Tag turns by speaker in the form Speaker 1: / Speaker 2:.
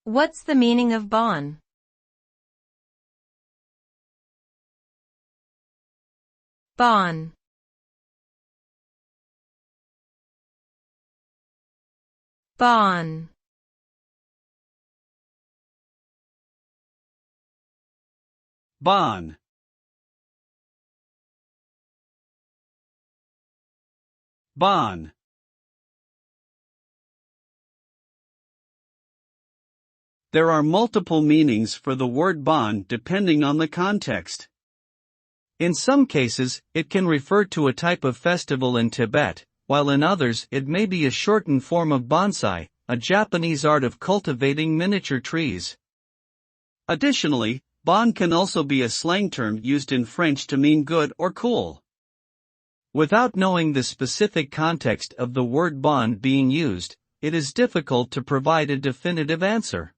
Speaker 1: What's the meaning of bon? Bon. Bon.
Speaker 2: Bon. Bon. There are multiple meanings for the word bon depending on the context. In some cases, it can refer to a type of festival in Tibet, while in others it may be a shortened form of bonsai, a Japanese art of cultivating miniature trees. Additionally, bon can also be a slang term used in French to mean good or cool. Without knowing the specific context of the word bon being used, it is difficult to provide a definitive answer.